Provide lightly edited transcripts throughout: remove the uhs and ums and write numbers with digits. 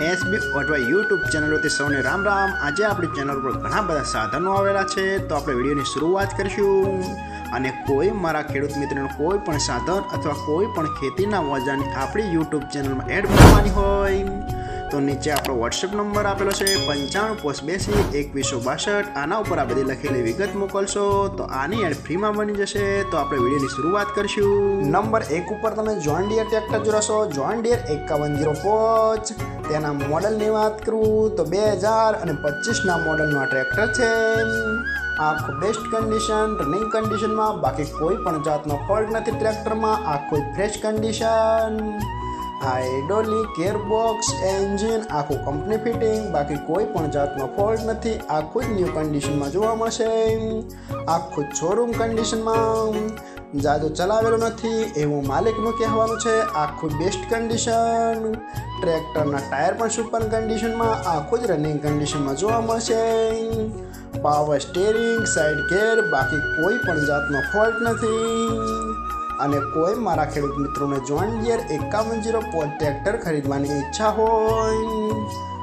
SB અથવા YouTube ચેનલોથી સૌને રામ રામ। આજે આપણી ચેનલ પર ઘણા બધા સાધનો આવેલા છે, તો આપણે વિડીયોની શરૂઆત કરીશું। અને કોઈ મારા ખેડૂત મિત્રોને કોઈ પણ સાધન અથવા કોઈ પણ ખેતીના ઓજારની આપણી યુટ્યુબ ચેનલમાં એડ કરવાની હોય તો નીચે આપણો વોટ્સએપ નંબર આપેલો છે 95822162। આના ઉપર આ બધી લખેલી વિગત મોકલશો તો આની એડ ફ્રીમાં બની જશે। તો આપણે વિડીયોની શરૂઆત કરીશું। નંબર 1 ઉપર તમે જોન ડીયર ટ્રેક્ટર જોશો, જોન ડીયર 5105। તેના મોડલની વાત કરું તો 2025ના મોડલનું આ ટ્રેક્ટર છે। આખું બેસ્ટ કન્ડિશન, રનિંગ કન્ડિશનમાં, બાકી કોઈ પણ જાતનો ફોલ્ટ નથી ટ્રેક્ટરમાં। આખું fresh condition, hydraulic gearbox, engine આખું કંપની ફિટિંગ, બાકી કોઈ પણ જાતનો ફોલ્ટ નથી। આખું જ ન્યૂ કન્ડિશનમાં જોવા મળશે। આખું શોરૂમ કન્ડિશનમાં, જાદુ ચલાવેલું નથી એવું માલિકનું કહેવાનું છે। આખું બેસ્ટ કન્ડિશન, ટ્રેક્ટરના ટાયર પણ સુપર કન્ડિશનમાં, આખું જ રનિંગ કન્ડિશનમાં જોવા મળશે। પાવર સ્ટીરિંગ, સાઇડ ગેર, બાકી કોઈ પણ જાતનો ફોલ્ટ નથી। અને કોઈ મારા ખેડૂત મિત્રોને જોન ડીયર 5105 ટ્રેક્ટર ખરીદવાની ઈચ્છા હોય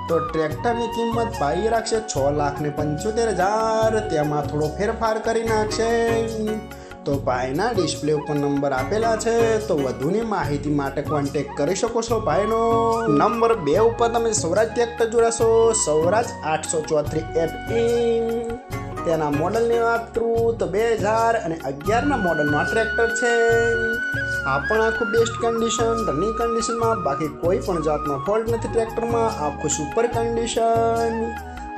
તો ટ્રેક્ટરની કિંમત ભાઈ રાખશે 6,75,000। તેમાં થોડો ફેરફાર કરી નાખશે। તો ભાઈના ડિસ્પ્લે ઉપર નંબર આપેલા છે, તો વધુની માહિતી માટે કોન્ટેક્ટ કરી શકો છો ભાઈનો। નંબર 2 ઉપર તમે સ્વરાજ ટ્રેક્ટર જોડાશો, સ્વરાજ 834 FE। તેના મોડલની વાત કરું તો 2011ના મોડલનું આ ટ્રેક્ટર છે। આ પણ આખું બેસ્ટ કન્ડિશન, રનિંગ કન્ડિશનમાં, બાકી કોઈ પણ જાતનો ફોલ્ટ નથી ટ્રેક્ટરમાં। આખું super condition,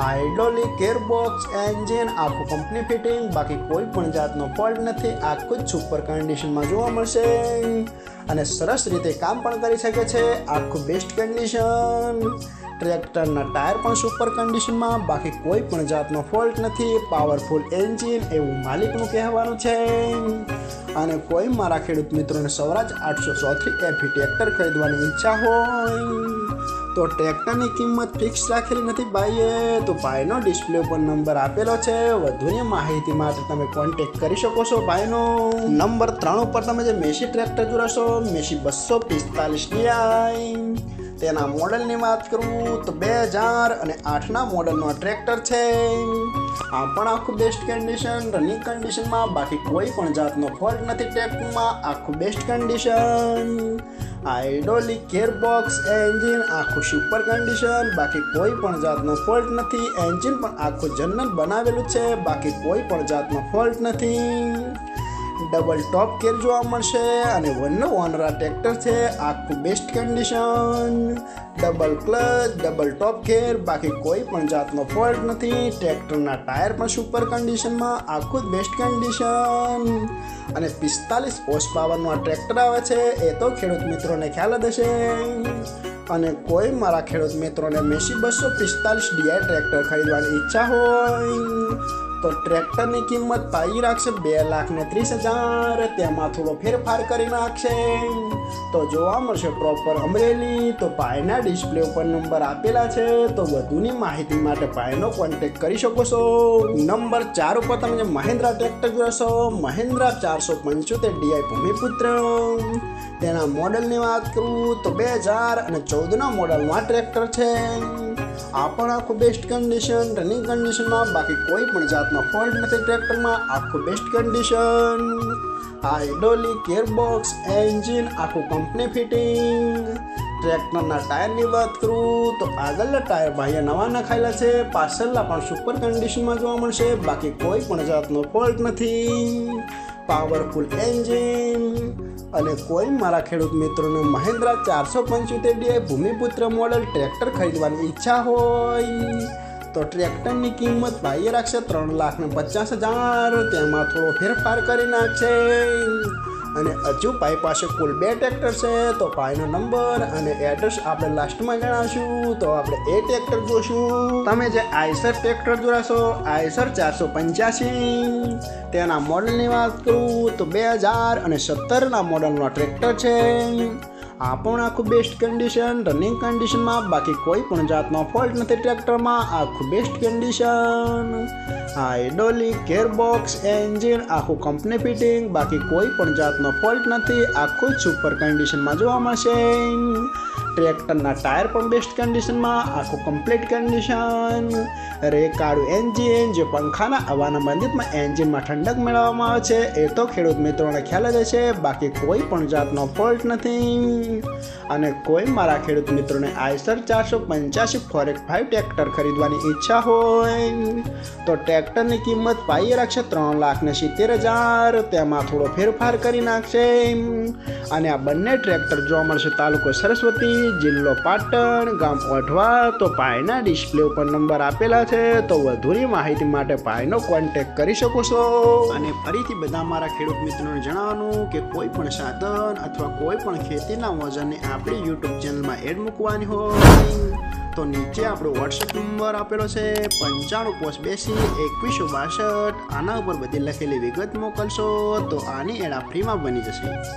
hydraulic gearbox, engine આખું કંપની ફિટિંગ, બાકી કોઈ પણ જાતનો ફોલ્ટ નથી। આખું જ સુપર કન્ડિશનમાં જોવા મળશે અને સરસ રીતે કામ પણ કરી શકે છે। આખું બેસ્ટ કન્ડિશન, ટ્રેક્ટરના ટાયર પણ સુપર કન્ડિશનમાં, બાકી કોઈ પણ જાતનો ફોલ્ટ નથી। પાવરફુલ એન્જિન એવું માલિકનું કહેવાનું છે। અને કોઈ મારા ખેડૂત મિત્રોને સ્વરાજ 834 FE ટ્રેક્ટર ખરીદવાની ઈચ્છા હોય તો ટ્રેક્ટરની કિંમત ફિક્સ રાખેલી નથી ભાઈએ, તો ભાઈનો ડિસ્પ્લે ઉપર નંબર આપેલો છે। વધુની માહિતી માટે તમે કોન્ટેક્ટ કરી શકો છો ભાઈનો। નંબર 3 ઉપર તમે જે મેસી ટ્રેક્ટર જોશો, મેસી 245 DI। તેના મોડલની વાત કરું તો 2008ના મોડલનું આ ટ્રેક્ટર છે। આ પણ આખું બેસ્ટ કન્ડિશન, રનિંગ કન્ડિશનમાં, બાકી કોઈ પણ જાતનો ફોલ્ટ નથી ટ્રેક્ટરમાં। આખું best condition, hydraulic gearbox, engine આખું સુપર કન્ડિશન, બાકી કોઈ પણ જાતનો ફોલ્ટ નથી। એન્જિન પણ આખું જનરલ બનાવેલું છે, બાકી કોઈ પણ જાતનો ફોલ્ટ નથી। ડબલ ટોપ ગેર જોવા મળશે અને વનનો ઓનર આ ટ્રેક્ટર છે। આખું best condition, double clutch, double top gear, બાકી કોઈ પણ જાતનો ફોલ્ટ નથી। ટ્રેક્ટરના ટાયર પણ સુપર કન્ડિશનમાં, આખું જ બેસ્ટ કન્ડિશન। અને 45 હોર્સ પાવરનું આ ટ્રેક્ટર આવે છે, એ તો ખેડૂત મિત્રોને ખ્યાલ જ હશે। અને કોઈ મારા ખેડૂત મિત્રોને મેસી 245 DI ટ્રેક્ટર ખરીદવાની ઈચ્છા હોય તો ટ્રેક્ટરની કિંમત પાઈ રાખશે 2,30,000। તેમાં થોડો ફેરફાર કરી નાખશે। તો જોવા મળશે પ્રોપર અમરેલી। તો ભાઈના ડિસ્પ્લે ઉપર નંબર આપેલા છે, તો વધુની માહિતી માટે ભાઈનો કોન્ટેક્ટ કરી શકો છો। નંબર 4 ઉપર તમે જે મહિન્દ્રા ટ્રેક્ટર જોશો, મહિન્દ્રા 475 DI ભૂમિપુત્ર। તેના મોડલની વાત કરું તો 2014ના મોડલનું આ ટ્રેક્ટર છે। આ પણ આખું બેસ્ટ કન્ડિશન, રનિંગ કન્ડિશનમાં, બાકી કોઈ પણ જાતનો ફોલ્ટ નથી ટ્રેક્ટરમાં। આખું best condition, hydraulic gearbox, engine આખું કંપની ફિટિંગ। ટ્રેક્ટરના ટાયરની વાત કરું તો આગળના ટાયર ભાઈએ નવા નખાયેલા છે, પાછળના પણ સુપર કન્ડિશનમાં જોવા મળશે, બાકી કોઈ પણ જાતનો ફોલ્ટ નથી। Powerful engine. અને કોઈ મારા ખેડૂત મિત્રોને Mahindra 475 DI Bhumiputra model tractor ખરીદવાની ઈચ્છા હોય તો ટ્રેક્ટરની કિંમત ભાઈએ રાખશે 3,50,000। તેમાં થોડો ફેરફાર કરી નાખશે। અને હજુ ભાઈ પાસે કુલ 2 ટ્રેક્ટર છે, તો ભાઈનો નંબર અને એડ્રેસ આપણે લાસ્ટમાં જણાવશું। તો આપણે એ ટ્રેક્ટર જોશું। તમે જે આઈસર ટ્રેક્ટર જોશો, આઈસર 485। તેના મોડલની વાત કરું તો 2017ના મોડલનું આ ટ્રેક્ટર છે। આ પણ આખું બેસ્ટ કન્ડિશન, રનિંગ કન્ડિશનમાં, બાકી કોઈ પણ જાતનો ફોલ્ટ નથી ટ્રેક્ટરમાં। આખું best condition, hydraulic gearbox, engine આખું કંપની ફિટિંગ, બાકી કોઈ પણ જાતનો ફોલ્ટ નથી। આખું જ સુપર કન્ડિશનમાં જોવા મળશે। ટ્રેક્ટરના ટાયર પણ બેસ્ટ કન્ડિશનમાં, આખું કમ્પ્લીટ કન્ડિશન, રેકાળું એન્જિન, જે પંખાના હવાના બંધિતમાં એન્જિનમાં ઠંડક મેળવવામાં આવે છે એ તો ખેડૂત મિત્રોને ખ્યાલ જ છે. બાકી કોઈ પણ જાતનો ફોલ્ટ નથી. અને કોઈ મારા ખેડૂત મિત્રોને આઈસર 485 4x5 ટ્રેક્ટર ખરીદવાની ઈચ્છા હોય તો ટ્રેક્ટરની કિંમત પાઈએ રાખશે 3,70,000. તેમાં થોડો ફેરફાર કરી નાખશે. અને આ બંને ટ્રેક્ટર જોવા મળશે તાલુકો સરસ્વતી, જિલ્લો પાટણ, ગામ ઓઢવા. તો ભાઈના ડિસ્પ્લે ઉપર નંબર આપેલા છે, તો વધુની માહિતી માટે ભાઈનો કોન્ટેક્ટ કરી શકો છો. અને ફરીથી બધા મારા ખેડૂત મિત્રોને જણાવવાનું કે કોઈ પણ સાધન અથવા કોઈ પણ ખેતીના ઓજારને આપણી યુટ્યુબ ચેનલમાં એડ મૂકવાની હોય તો નીચે આપણો વોટ્સઅપ નંબર આપેલો છે 9582 2162. આના ઉપર બધી લખેલી વિગત મોકલશો તો આની એડ ફ્રીમાં બની જશે.